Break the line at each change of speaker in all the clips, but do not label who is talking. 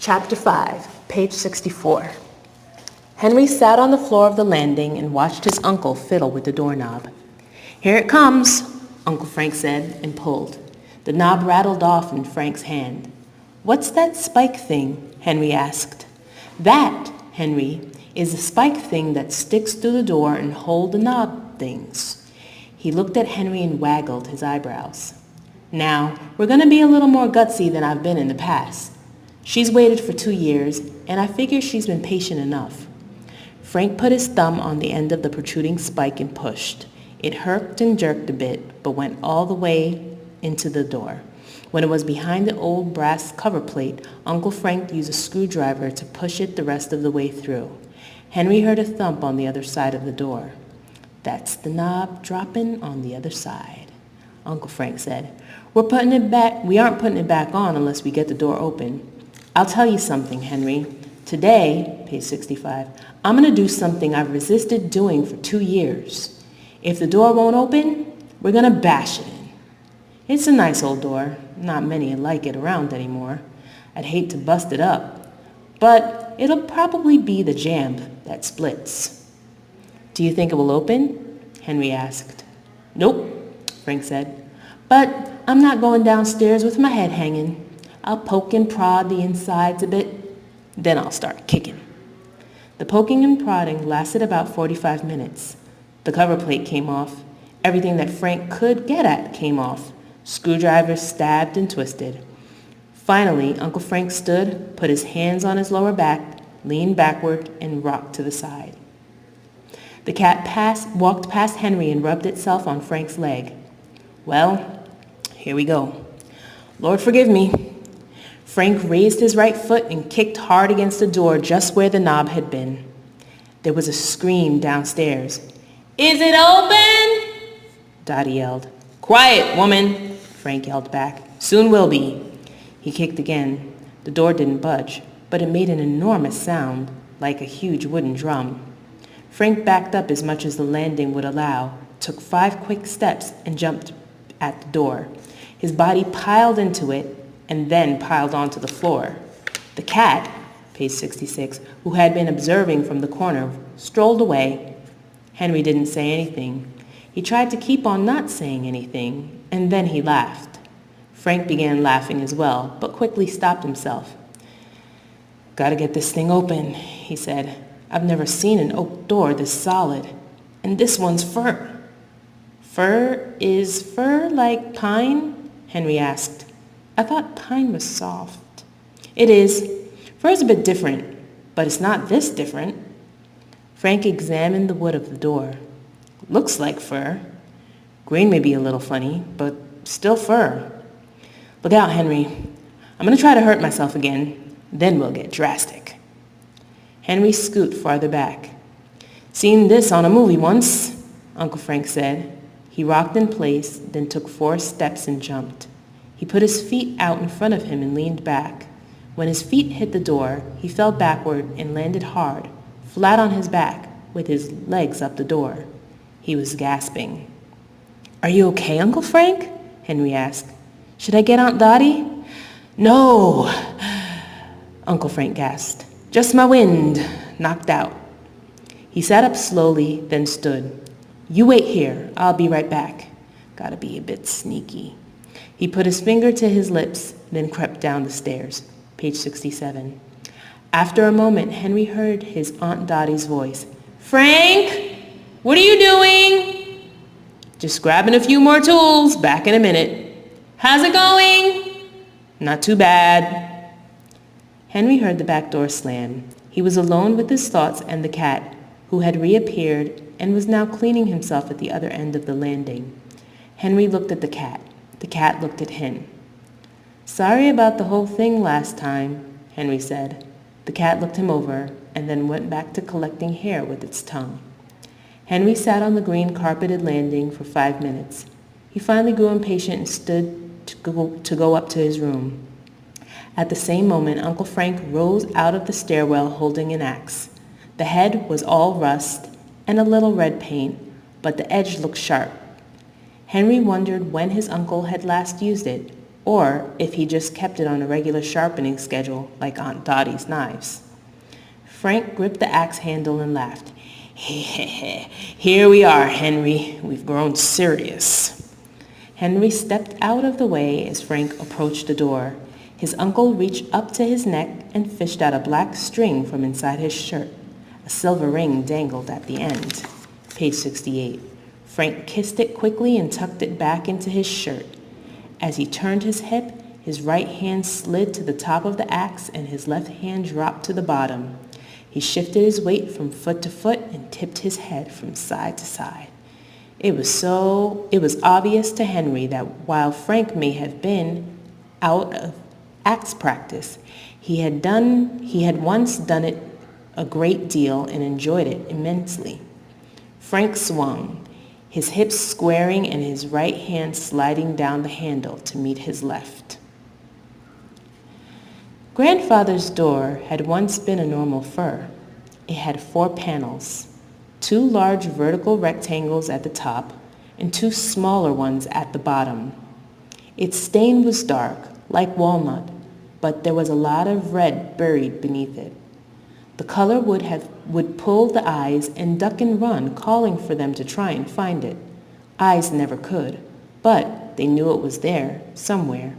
Chapter 5, page 64. Henry sat on the floor of the landing and watched his uncle fiddle with the doorknob. "Here it comes," Uncle Frank said and pulled. The knob rattled off in Frank's hand. "What's that spike thing?" Henry asked. "That, Henry, is the spike thing that sticks through the door and hold the knob things." He looked at Henry and waggled his eyebrows. "Now, we're going to be a little more gutsy than I've been in the past. She's waited for 2 years, and I figure she's been patient enough." Frank put his thumb on the end of the protruding spike and pushed. It herked and jerked a bit, but went all the way into the door. When it was behind the old brass cover plate, Uncle Frank used a screwdriver to push it the rest of the way through. Henry heard a thump on the other side of the door. "That's the knob dropping on the other side," Uncle Frank said. We aren't putting it back on unless we get the door open. I'll tell you something, Henry. Today, page 65, I'm going to do something I've resisted doing for 2 years. If the door won't open, we're going to bash it in. It's a nice old door. Not many like it around anymore. I'd hate to bust it up. But it'll probably be the jamb that splits. "Do you think it will open?" Henry asked. "Nope," Frank said. "But I'm not going downstairs with my head hanging. I'll poke and prod the insides a bit, then I'll start kicking." The poking and prodding lasted about 45 minutes. The cover plate came off. Everything that Frank could get at came off. Screwdrivers stabbed and twisted. Finally, Uncle Frank stood, put his hands on his lower back, leaned backward, and rocked to the side. The cat walked past Henry and rubbed itself on Frank's leg. "Well, here we go. Lord forgive me." Frank raised his right foot and kicked hard against the door just where the knob had been. There was a scream downstairs. "Is it open?" Dottie yelled. "Quiet, woman," Frank yelled back. "Soon will be." He kicked again. The door didn't budge, but it made an enormous sound, like a huge wooden drum. Frank backed up as much as the landing would allow, took 5 quick steps, and jumped at the door. His body piled into it, and then piled onto the floor. The cat, page 66, who had been observing from the corner, strolled away. Henry didn't say anything. He tried to keep on not saying anything, and then he laughed. Frank began laughing as well, but quickly stopped himself. "Gotta get this thing open," he said. "I've never seen an oak door this solid. And this one's fir." "Fir? Is fir like pine?" Henry asked. "I thought pine was soft." "It is. Fir's a bit different, but it's not this different." Frank examined the wood of the door. "Looks like fir. Grain may be a little funny, but still fir. Look out, Henry. I'm going to try to hurt myself again. Then we'll get drastic." Henry scooted farther back. "Seen this on a movie once," Uncle Frank said. He rocked in place, then took 4 steps and jumped. He put his feet out in front of him and leaned back. When his feet hit the door, he fell backward and landed hard, flat on his back, with his legs up the door. He was gasping. "Are you okay, Uncle Frank?" Henry asked. "Should I get Aunt Dottie?" "No," Uncle Frank gasped. "Just my wind. Knocked out." He sat up slowly, then stood. "You wait here. I'll be right back. Gotta be a bit sneaky." He put his finger to his lips, then crept down the stairs. Page 67. After a moment, Henry heard his Aunt Dottie's voice. "Frank, what are you doing?" "Just grabbing a few more tools. Back in a minute." "How's it going?" "Not too bad." Henry heard the back door slam. He was alone with his thoughts and the cat, who had reappeared and was now cleaning himself at the other end of the landing. Henry looked at the cat. The cat looked at him. "Sorry about the whole thing last time," Henry said. The cat looked him over and then went back to collecting hair with its tongue. Henry sat on the green carpeted landing for 5 minutes. He finally grew impatient and stood to go up to his room. At the same moment, Uncle Frank rose out of the stairwell holding an axe. The head was all rust and a little red paint, but the edge looked sharp. Henry wondered when his uncle had last used it. or if he just kept it on a regular sharpening schedule like Aunt Dottie's knives. Frank gripped the axe handle and laughed. Here we are, Henry. We've grown serious. Henry stepped out of the way as Frank approached the door. His uncle reached up to his neck and fished out a black string from inside his shirt. A silver ring dangled at the end. Page 68. Frank kissed it quickly and tucked it back into his shirt. As he turned his hip, his right hand slid to the top of the axe and his left hand dropped to the bottom. He shifted his weight from foot to foot and tipped his head from side to side. It was obvious to Henry that while Frank may have been out of axe practice, he had once done it a great deal and enjoyed it immensely. Frank swung, his hips squaring and his right hand sliding down the handle to meet his left. Grandfather's door had once been a normal fir. It had 4 panels, 2 large vertical rectangles at the top and 2 smaller ones at the bottom. Its stain was dark, like walnut, but there was a lot of red buried beneath it. The color would pull the eyes and duck and run, calling for them to try and find it. Eyes never could, but they knew it was there, somewhere.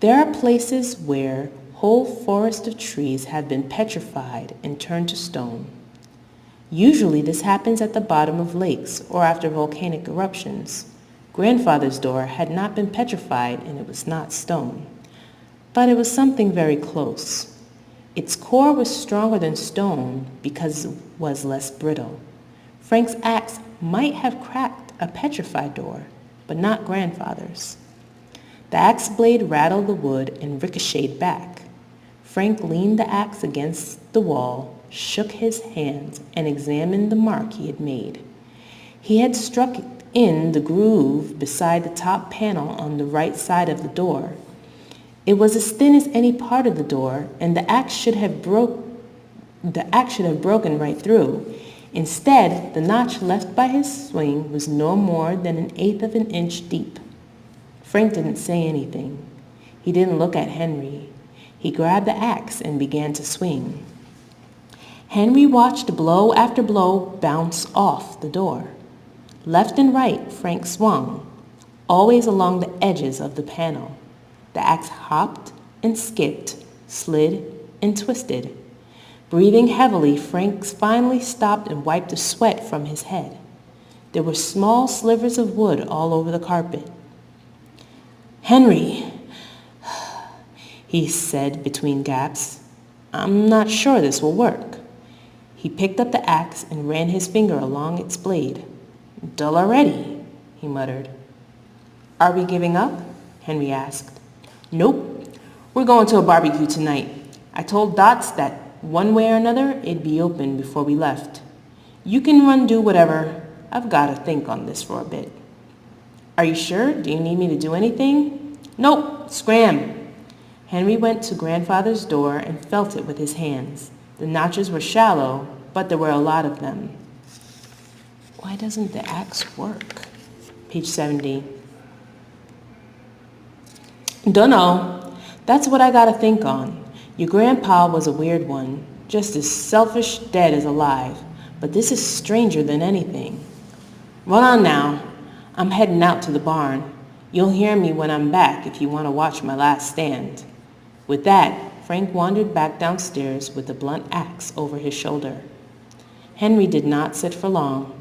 There are places where whole forests of trees have been petrified and turned to stone. Usually this happens at the bottom of lakes or after volcanic eruptions. Grandfather's door had not been petrified and it was not stone. But it was something very close. Its core was stronger than stone because it was less brittle. Frank's axe might have cracked a petrified door, but not Grandfather's. The axe blade rattled the wood and ricocheted back. Frank leaned the axe against the wall, shook his hands, and examined the mark he had made. He had struck in the groove beside the top panel on the right side of the door. It was as thin as any part of the door, and the axe should have broken right through. Instead, the notch left by his swing was no more than 1/8 of an inch deep. Frank didn't say anything. He didn't look at Henry. He grabbed the axe and began to swing. Henry watched blow after blow bounce off the door. Left and right, Frank swung, always along the edges of the panel. The axe hopped and skipped, slid and twisted. Breathing heavily, Frank finally stopped and wiped the sweat from his head. There were small slivers of wood all over the carpet. "Henry," he said between gaps, "I'm not sure this will work." He picked up the axe and ran his finger along its blade. "Dull already," he muttered. "Are we giving up?" Henry asked. "Nope. We're going to a barbecue tonight. I told Dots that one way or another it'd be open before we left. You can run do whatever. I've got to think on this for a bit." "Are you sure? Do you need me to do anything?" "Nope. Scram." Henry went to Grandfather's door and felt it with his hands. The notches were shallow, but there were a lot of them. Why doesn't the axe work? Page 70. Dunno. That's what I gotta think on. Your grandpa was a weird one, just as selfish dead as alive, but this is stranger than anything. Run on now. I'm heading out to the barn. You'll hear me when I'm back if you want to watch my last stand. With that, Frank wandered back downstairs with the blunt axe over his shoulder. Henry did not sit for long.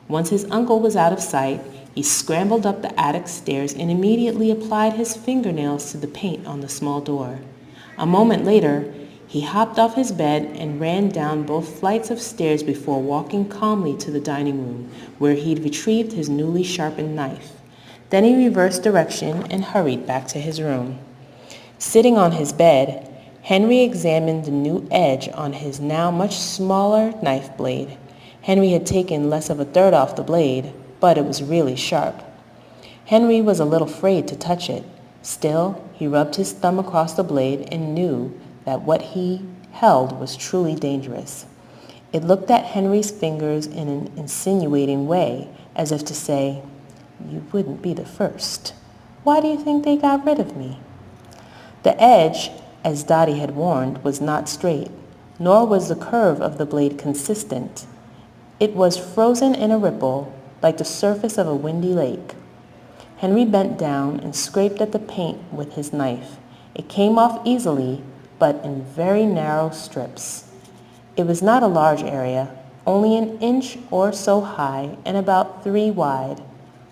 Once his uncle was out of sight, he scrambled up the attic stairs and immediately applied his fingernails to the paint on the small door. A moment later, he hopped off his bed and ran down both flights of stairs before walking calmly to the dining room, where he'd retrieved his newly sharpened knife. Then he reversed direction and hurried back to his room. Sitting on his bed, Henry examined the new edge on his now much smaller knife blade. Henry had taken less of a third off the blade, but it was really sharp. Henry was a little afraid to touch it. Still, he rubbed his thumb across the blade and knew that what he held was truly dangerous. It looked at Henry's fingers in an insinuating way, as if to say, "You wouldn't be the first." Why do you think they got rid of me?" The edge, as Dottie had warned, was not straight, nor was the curve of the blade consistent. It was frozen in a ripple, like the surface of a windy lake. Henry bent down and scraped at the paint with his knife. It came off easily, but in very narrow strips. It was not a large area, only an inch or so high and about 3 wide,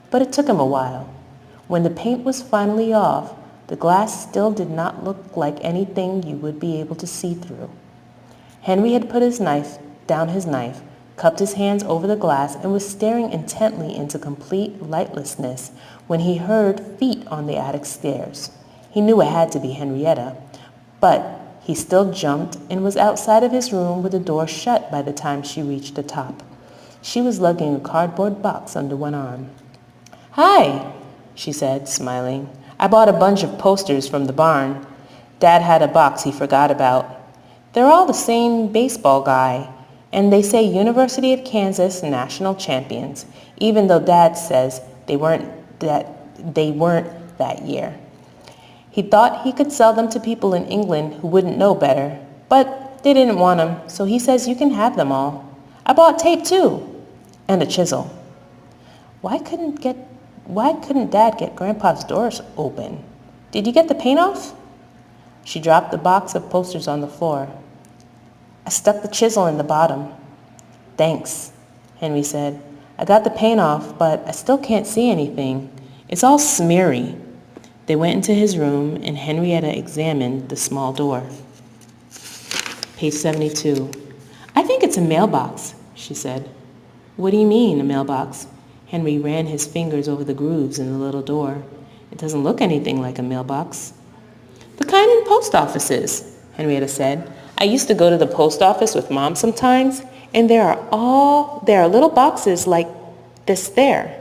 but it took him a while. When the paint was finally off, the glass still did not look like anything you would be able to see through. Henry had put down his knife, cupped his hands over the glass, and was staring intently into complete lightlessness when he heard feet on the attic stairs. He knew it had to be Henrietta, but he still jumped and was outside of his room with the door shut by the time she reached the top. She was lugging a cardboard box under one arm. "Hi," she said, smiling. "I bought a bunch of posters from the barn. Dad had a box he forgot about. They're all the same baseball guy, and they say University of Kansas national champions, even though Dad says they weren't that year. He thought he could sell them to people in England who wouldn't know better, but they didn't want them, so he says you can have them all. I bought tape too, and a chisel." Why couldn't Dad get Grandpa's doors open? "Did you get the paint off?" She dropped the box of posters on the floor. "I stuck the chisel in the bottom." "Thanks," Henry said. "I got the paint off, but I still can't see anything. It's all smeary." They went into his room, and Henrietta examined the small door. Page 72. "I think it's a mailbox," she said. "What do you mean, a mailbox?" Henry ran his fingers over the grooves in the little door. "It doesn't look anything like a mailbox." "The kind in post offices," Henrietta said. "I used to go to the post office with Mom sometimes, and there are little boxes like this there."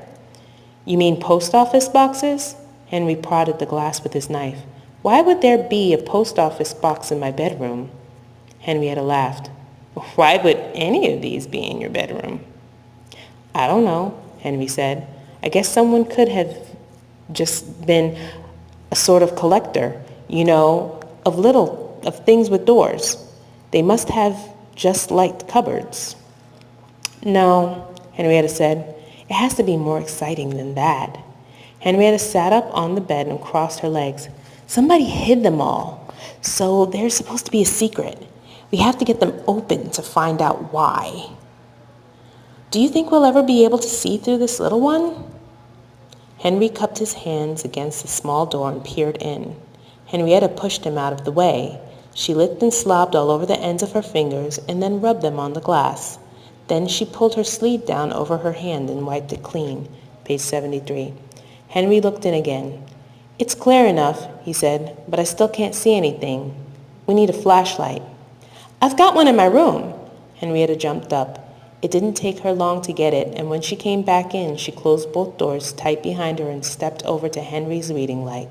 "You mean post office boxes?" Henry prodded the glass with his knife. "Why would there be a post office box in my bedroom?" Henrietta laughed. "Why would any of these be in your bedroom?" "I don't know," Henry said. "I guess someone could have just been a sort of collector, of things with doors. They must have just liked cupboards." "No," Henrietta said. "It has to be more exciting than that." Henrietta sat up on the bed and crossed her legs. "Somebody hid them all, so they're supposed to be a secret. We have to get them open to find out why." "Do you think we'll ever be able to see through this little one?" Henry cupped his hands against the small door and peered in. Henrietta pushed him out of the way. She licked and slobbed all over the ends of her fingers and then rubbed them on the glass. Then she pulled her sleeve down over her hand and wiped it clean. Page 73. Henry looked in again. "It's clear enough," he said, "but I still can't see anything. We need a flashlight." "I've got one in my room." Henrietta jumped up. It didn't take her long to get it, and when she came back in, she closed both doors tight behind her and stepped over to Henry's reading light.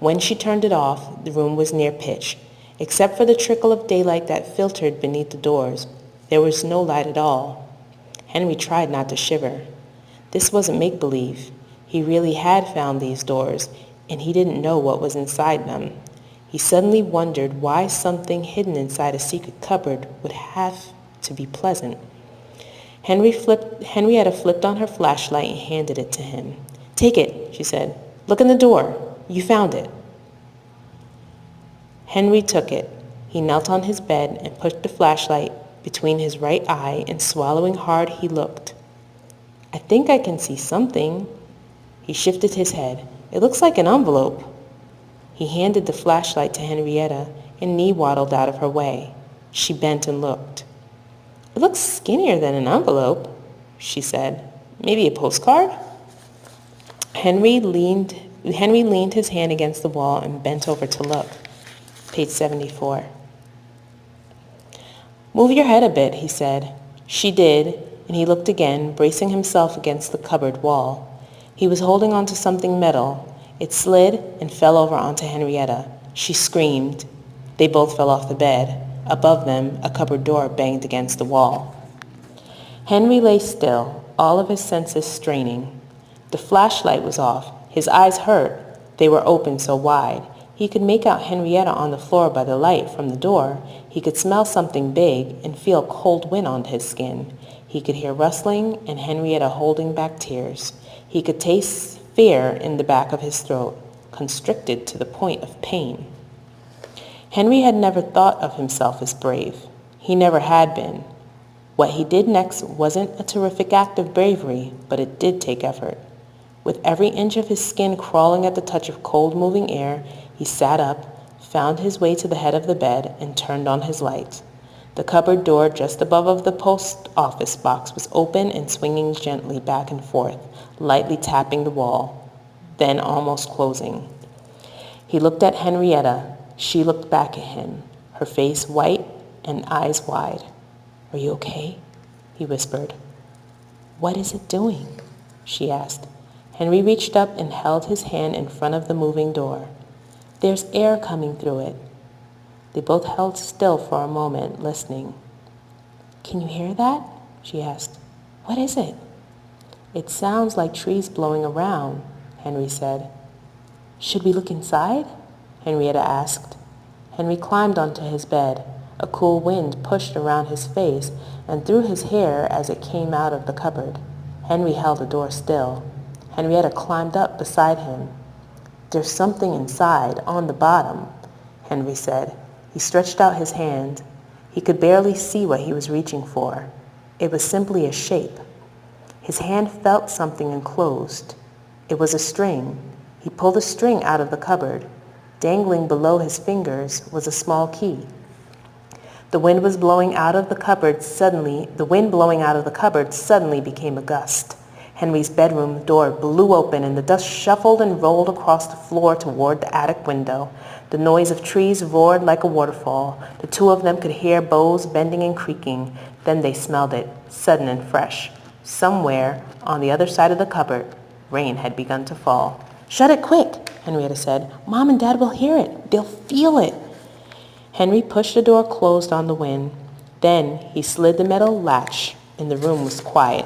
When she turned it off, the room was near pitch. Except for the trickle of daylight that filtered beneath the doors, there was no light at all. Henry tried not to shiver. This wasn't make-believe. He really had found these doors, and he didn't know what was inside them. He suddenly wondered why something hidden inside a secret cupboard would have to be pleasant. Henrietta flipped on her flashlight and handed it to him. "Take it," she said. "Look in the door. You found it." Henry took it. He knelt on his bed and put the flashlight between his right eye, and swallowing hard, he looked. "I think I can see something." He shifted his head. "It looks like an envelope." He handed the flashlight to Henrietta and knee-waddled out of her way. She bent and looked. "It looks skinnier than an envelope," she said. "Maybe a postcard?" Henry leaned his hand against the wall and bent over to look. Page 74. "Move your head a bit," he said. She did, and he looked again, bracing himself against the cupboard wall. He was holding onto something metal. It slid and fell over onto Henrietta. She screamed. They both fell off the bed. Above them, a cupboard door banged against the wall. Henry lay still, all of his senses straining. The flashlight was off. His eyes hurt. They were open so wide. He could make out Henrietta on the floor by the light from the door. He could smell something big and feel a cold wind on his skin. He could hear rustling and Henrietta holding back tears. He could taste fear in the back of his throat, constricted to the point of pain. Henry had never thought of himself as brave. He never had been. What he did next wasn't a terrific act of bravery, but it did take effort. With every inch of his skin crawling at the touch of cold moving air, he sat up, found his way to the head of the bed, and turned on his light. The cupboard door just above the post office box was open and swinging gently back and forth, lightly tapping the wall, then almost closing. He looked at Henrietta. She looked back at him, her face white and eyes wide. "Are you okay?" he whispered. "What is it doing?" she asked. Henry reached up and held his hand in front of the moving door. "There's air coming through it." They both held still for a moment, listening. "Can you hear that?" she asked. "What is it?" "It sounds like trees blowing around," Henry said. "Should we look inside?" Henrietta asked. Henry climbed onto his bed. A cool wind pushed around his face and through his hair as it came out of the cupboard. Henry held the door still. Henrietta climbed up beside him. "There's something inside, on the bottom," Henry said. He stretched out his hand. He could barely see what he was reaching for. It was simply a shape. His hand felt something enclosed. It was a string. He pulled a string out of the cupboard. Dangling below his fingers was a small key. The wind blowing out of the cupboard suddenly became a gust. Henry's bedroom door blew open and the dust shuffled and rolled across the floor toward the attic window. The noise of trees roared like a waterfall. The two of them could hear boughs bending and creaking. Then they smelled it, sudden and fresh. Somewhere on the other side of the cupboard, rain had begun to fall. "Shut it quick," Henrietta said. "Mom and Dad will hear it. They'll feel it." Henry pushed the door closed on the wind. Then he slid the metal latch and the room was quiet.